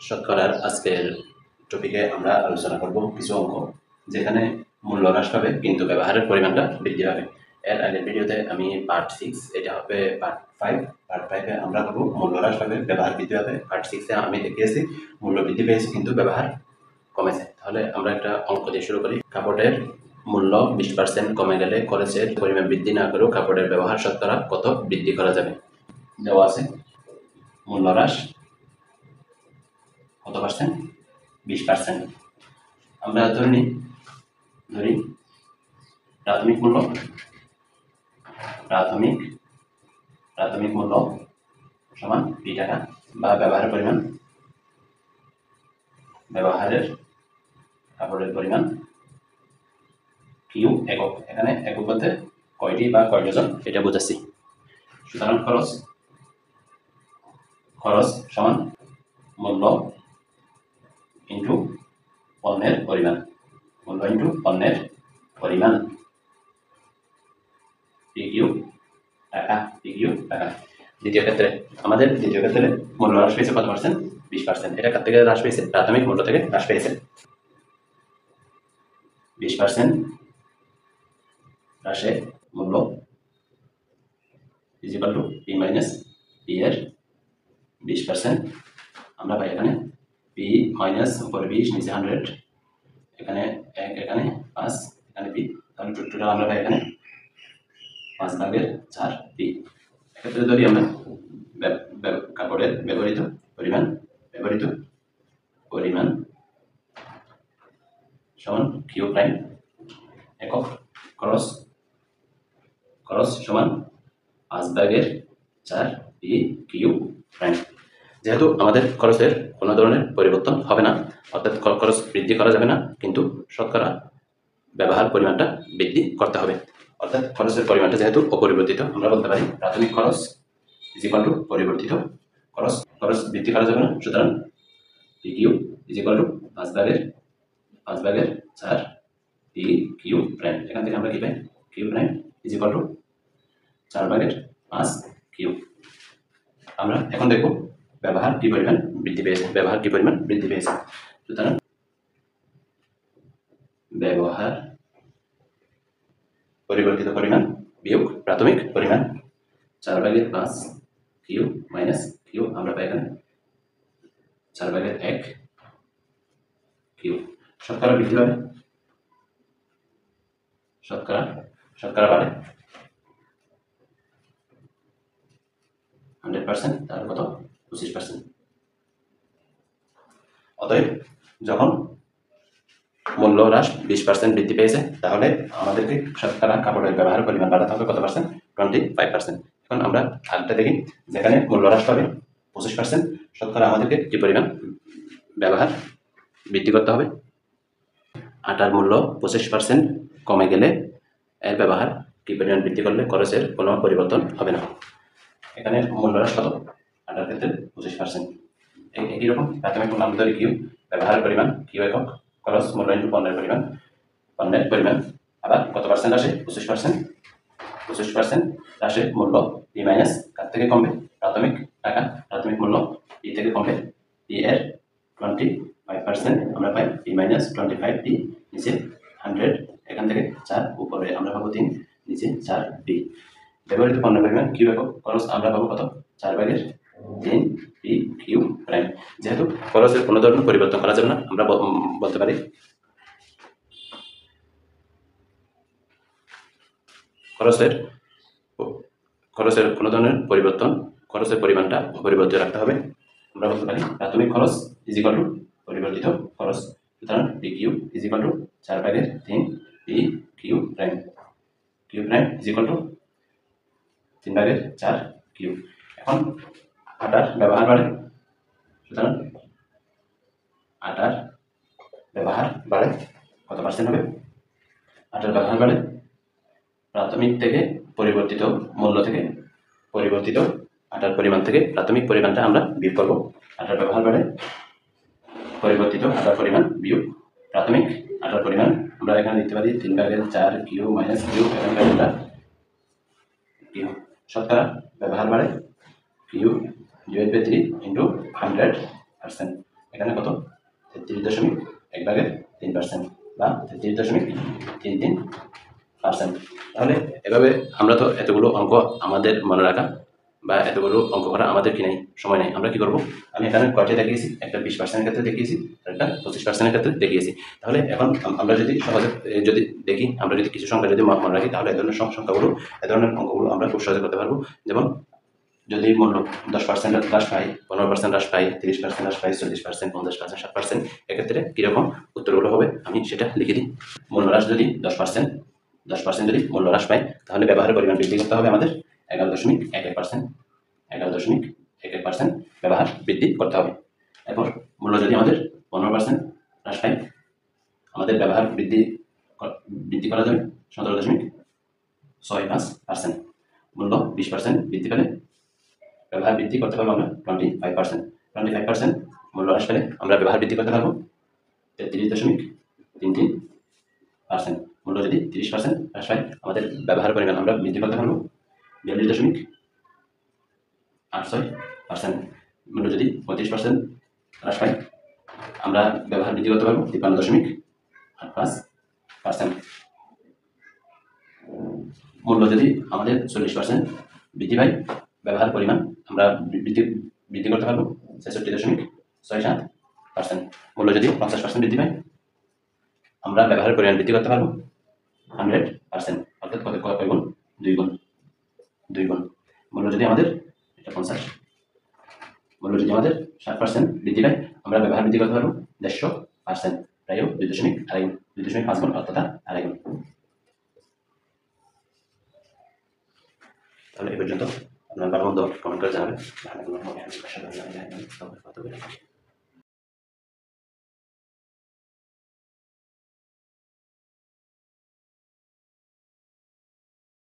শতকরার আজকের টপিকে আমরা আলোচনা করব কিছু অঙ্ক যেখানে মূল্য হ্রাস পাবে কিন্তু ব্যবহারের পরিমাণটা বৃদ্ধি পাবে। এর আগের ভিডিওতে আমি পার্ট 6, এটা হবে পার্ট 5। পার্ট 5-এ আমরা করব মূল্য হ্রাস পাবে ব্যবহার বৃদ্ধি পাবে। পার্ট 6-এ আমি দেখিয়েছি মূল্য বৃদ্ধি পেয়েছে কিন্তু ব্যবহার কমেছে। তাহলে আমরা একটা অঙ্ক দিয়ে শুরু করি। কাপড়ের মূল্য 20% কমে গেলে খরচের পরিমাণ বৃদ্ধি না করেও কাপড়ের ব্যবহার শতকরা কত বৃদ্ধি করা যাবে? দেওয়া আছে মূল্য হ্রাস কত পার্সেন্ট? 20%। আমরা ধরি প্রাথমিক মূল্য সমান p টাকা বা ব্যবহারের কাপড়ের পরিমাণ q একক। এখানে একক বলতে কয়টি বা কয় ডজন এটা বোঝাচ্ছি। সুতরাং খরচ সমান মূল্য ইন্টু পণ্যের পরিমাণ, PQ টাকা। দ্বিতীয় ক্ষেত্রে মূল্য হ্রাস পেয়েছে কত পার্সেন্ট? 20%। এটা কার থেকে হ্রাস পেয়েছে? প্রাথমিক মূল্য থেকে হ্রাস পেয়েছে। 20% হ্রাসে মূল্য is equal to P minus P এর 20%। আমরা পাই এখানে P মাইনাস উপরে 20 নিচে 100, এখানে 1, এখানে 5, এখানে P। তাহলে টোটাল আমরা পাই এখানে 5/4 P। এক্ষেত্রে ধরি আমরা কাপড়ের ব্যবহৃত পরিমাণ সমান Q প্রাইম একক, খরচ সমান 5/4 P Q প্রাইম। যেহেতু আমাদের খরচের কোনো ধরনের পরিবর্তন হবে না, অর্থাৎ খরচ বৃদ্ধি করা যাবে না, কিন্তু শতকরা ব্যবহার পরিমাণটা বৃদ্ধি করতে হবে। অর্থাৎ খরচের পরিমাণটা যেহেতু অপরিবর্তিত, আমরা বলতে পারি প্রাথমিক খরচ ইজ ইকুয়াল টু পরিবর্তিত খরচ বৃদ্ধি করা যাবে না। সুতরাং PQ is equal to 5/4 PQ prime. এখান থেকে আমরা কি পাই? Q prime is equal to 4/5 Q। আমরা এখন দেখব ব্যবহার কি পরিমাণ বৃদ্ধি পেয়েছে। সুতরাং ব্যবহার পরিবর্তিত পরিমাণ বিয়োগ প্রাথমিক পরিমাণ, 4/5 Q মাইনাস Q। আমরা পাই এখানে 4/1 Q। শতকরা বৃদ্ধি পাবে, শতকরা বাড়ে 100%, তাহলে কত? 25%। অতএব যখন মূল্য হ্রাস 20% বৃদ্ধি পেয়েছে, তাহলে আমাদেরকে শতকরা কাপড়ের ব্যবহারের পরিমাণ বাড়াতে হবে কত পার্সেন্ট? 25%। এখন আমরা আরেকটা দেখি, যেখানে মূল্য হ্রাস পাবে 25%, শতকরা আমাদেরকে কি পরিমাণ ব্যবহার বৃদ্ধি করতে হবে? আটার মূল্য 25% কমে গেলে এর ব্যবহার কি পরিমাণ বৃদ্ধি করলে খরচের কোনো পরিবর্তন হবে না। এখানে মূল্য হ্রাস কত? আটার ক্ষেত্রে 25%। একই রকম প্রাথমিক মূল্য আমরা ধরি Q, ব্যবহারের পরিমাণ Q একক, খরচ মূল্য ইন্টু পণ্যের পরিমাণ আবার কত পার্সেন্ট আসে? 25% হ্রাসে মূল্য P মাইনাস কার থেকে কমবে? প্রাথমিক মূল্য P থেকে কমবে। P এর 25% আমরা পাই P মাইনাস 25 P, নিচে 100, এখান থেকে 4, উপরে আমরা পাবো 3, নিচে 4 P। ব্যবহৃত পণ্যের পরিমাণ Q একক, খরচ আমরা পাবো কত? 4/3 P Q প্রাইম। যেহেতু খরচের কোনো ধরনের পরিবর্তন করা যাবে না, আমরা বলতে পারি খরচের কোনো ধরনের পরিবর্তন, খরচের পরিমাণটা অপরিবর্তিত রাখতে হবে। আমরা বলতে পারি প্রাথমিক খরচ ইজ ইকুয়াল টু পরিবর্তিত খরচ। সুতরাং PQ is equal to 4/3 PQ prime. Q prime is equal to 3/4 Q। এখন আটার ব্যবহার বাড়ে, সুতরাং আটার ব্যবহার বাড়ে কত পার্সেন্ট হবে? আটার ব্যবহার বাড়ে প্রাথমিক থেকে পরিবর্তিত মূল্য থেকে পরিবর্তিত আটার পরিমাণ থেকে প্রাথমিক পরিমাণটা আমরা বিয়োগ করব। আটার ব্যবহার বাড়ে পরিবর্তিত আটার পরিমাণ বিয়োগ প্রাথমিক আটার পরিমাণ। আমরা এখানে লিখতে পারি 3/4 Q মাইনাস Q, এখানকার Q। শতকরা ব্যবহার বাড়ে Q/3 ইন্টু 100%। এখানে কত 33.1/3% বা 33.33%। তাহলে এভাবে আমরা তো এতগুলো অঙ্ক আমাদের মনে রাখা বা এতগুলো অঙ্ক করা আমাদের কি নাই, সময় নেই। আমরা কি করব, আমি এখানে কয়টা দেখিয়েছি, একটা 20% ক্ষেত্রে দেখিয়েছি, একটা 25% ক্ষেত্রে দেখিয়েছি। তাহলে এখন আমরা যদি সহজে যদি দেখি, আমরা যদি কিছু সংখ্যা যদি মনে রাখি, তাহলে এ ধরনের সংখ্যাগুলো, এ ধরনের অঙ্কগুলো আমরা খুব সহজে করতে পারবো। যেমন যদি মূল্য 10% হ্রাস পাই, 15% হ্রাস পাই, 30% হ্রাস পাই, 40%, 50%, 60%, এক্ষেত্রে কীরকম উত্তরগুলো হবে আমি সেটা লিখে দিই। মূল্য হ্রাস যদি 10% যদি মূল্য হ্রাস পাই, তাহলে ব্যবহারের পরিমাণ বৃদ্ধি করতে হবে আমাদের 11.11%। 11.11% ব্যবহার বৃদ্ধি করতে হবে। এরপর মূল্য যদি আমাদের 15% হ্রাস পাই, আমাদের ব্যবহার বৃদ্ধি করা যাবে 17.65%। মূল্য 20% বৃদ্ধি পেলে ব্যবহার বৃদ্ধি করতে পারবো আমরা 25%। 25% মূল্য হ্রাস পেলে আমরা ব্যবহার বৃদ্ধি করতে পারবো 33.33%। মূল্য যদি 30% হ্রাস পায়, আমাদের ব্যবহার পরিমাণ আমরা বৃদ্ধি করতে পারবো 42.86%। মূল্য যদি 35% হ্রাস পায়, আমরা ব্যবহার বৃদ্ধি করতে পারবো 53.85%। মূল্য যদি আমাদের 40% বৃদ্ধি পায়, ব্যবহার পরিমাণ আমরা বৃদ্ধি করতে পারবো 66.67%। মূল্য যদি 50% বৃদ্ধি পায়, আমরা ব্যবহারের পরিমাণ বৃদ্ধি করতে পারবো 100%, অর্থাৎ কয় গুণ, 2 গুণ। মূল্য যদি আমাদের 50, মূল্য যদি আমাদের 60% বৃদ্ধি পায়, আমরা ব্যবহার বৃদ্ধি করতে পারবো 150%, প্রায় 2.5 গুণ, অর্থাৎ 2.5 গুণ। তাহলে এই পর্যন্ত আপনার ভালো মন্দ কমেন্ট করে জানাবেন।